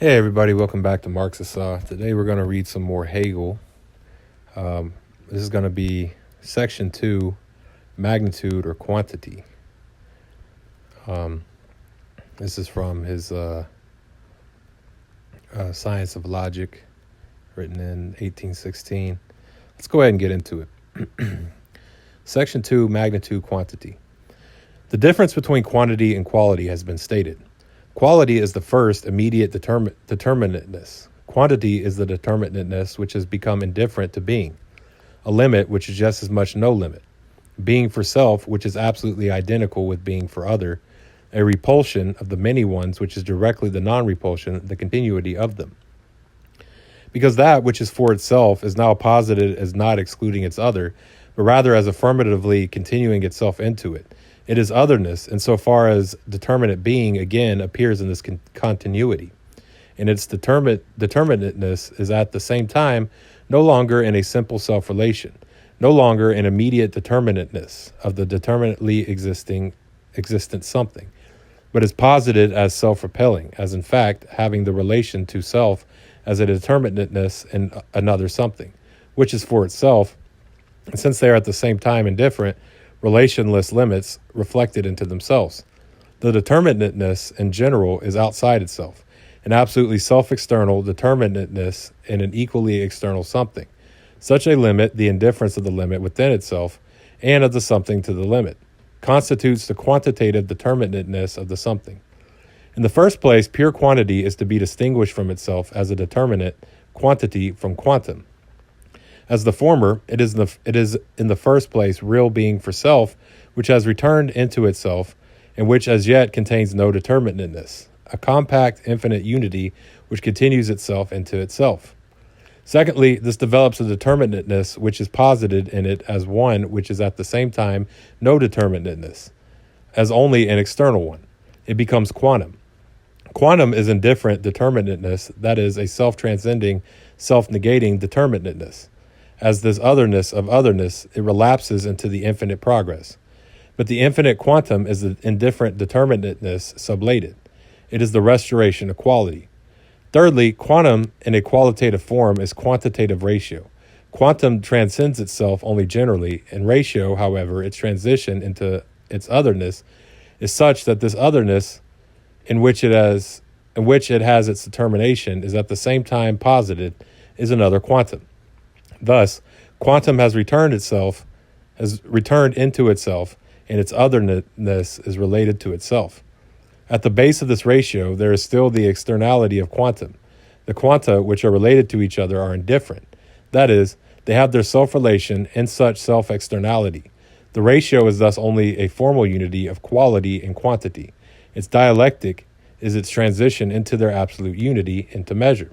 Hey everybody, welcome back to Marxist Saw. Today we're going to read some more Hegel. This is going to be section 2, magnitude or quantity. This is from his Science of Logic, written in 1816. Let's go ahead and get into it. Section 2, magnitude, quantity. The difference between quantity and quality has been stated. Quality is the first immediate determinateness. Quantity is the determinateness which has become indifferent to being, a limit which is just as much no limit, being for self which is absolutely identical with being for other, a repulsion of the many ones which is directly the non-repulsion, the continuity of them. Because that which is for itself is now posited as not excluding its other, but rather as affirmatively continuing itself into it. It is otherness, insofar as determinate being again appears in this continuity. And its determinateness is at the same time no longer in a simple self-relation, no longer an immediate determinateness of the determinately existent something, but is posited as self-repelling, as in fact having the relation to self as a determinateness in another something, which is for itself, and since they are at the same time indifferent, relationless limits reflected into themselves. The determinateness in general is outside itself, an absolutely self-external determinateness in an equally external something. Such a limit, the indifference of the limit within itself and of the something to the limit, constitutes the quantitative determinateness of the something. In the first place, pure quantity is to be distinguished from itself as a determinate quantity from quantum. As the former, it is in the first place real being for self, which has returned into itself, and which as yet contains no determinateness, a compact, infinite unity which continues itself into itself. Secondly, this develops a determinateness which is posited in it as one which is at the same time no determinateness, as only an external one. It becomes quantum. Quantum is indifferent determinateness, that is, a self-transcending, self-negating determinateness. As this otherness of otherness, it relapses into the infinite progress. But the infinite quantum is the indifferent determinateness sublated. It is the restoration of quality. Thirdly, quantum in a qualitative form is quantitative ratio. Quantum transcends itself only generally, and ratio, however, its transition into its otherness, is such that this otherness in which it has its determination is at the same time posited is another quantum. Thus, quantum has returned into itself, and its otherness is related to itself. At the base of this ratio, there is still the externality of quantum. The quanta which are related to each other are indifferent. That is, they have their self-relation in such self-externality. The ratio is thus only a formal unity of quality and quantity. Its dialectic is its transition into their absolute unity, into measure.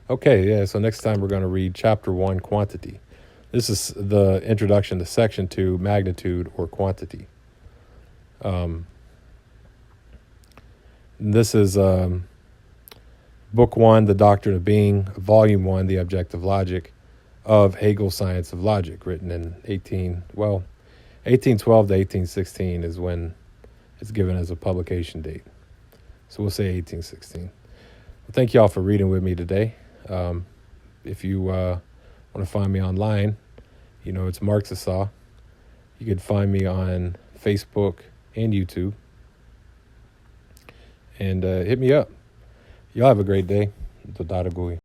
Okay, yeah, so next time we're going to read Chapter 1, Quantity. This is the introduction to Section 2, Magnitude or Quantity. This is Book 1, The Doctrine of Being, Volume 1, The Objective Logic of Hegel's Science of Logic, written in 1812 to 1816 is when it's given as a publication date. So we'll say 1816. Well, thank you all for reading with me today. If you want to find me online, it's Marxist Saw. You can find me on Facebook and YouTube. And hit me up. Y'all have a great day. Todara Gui.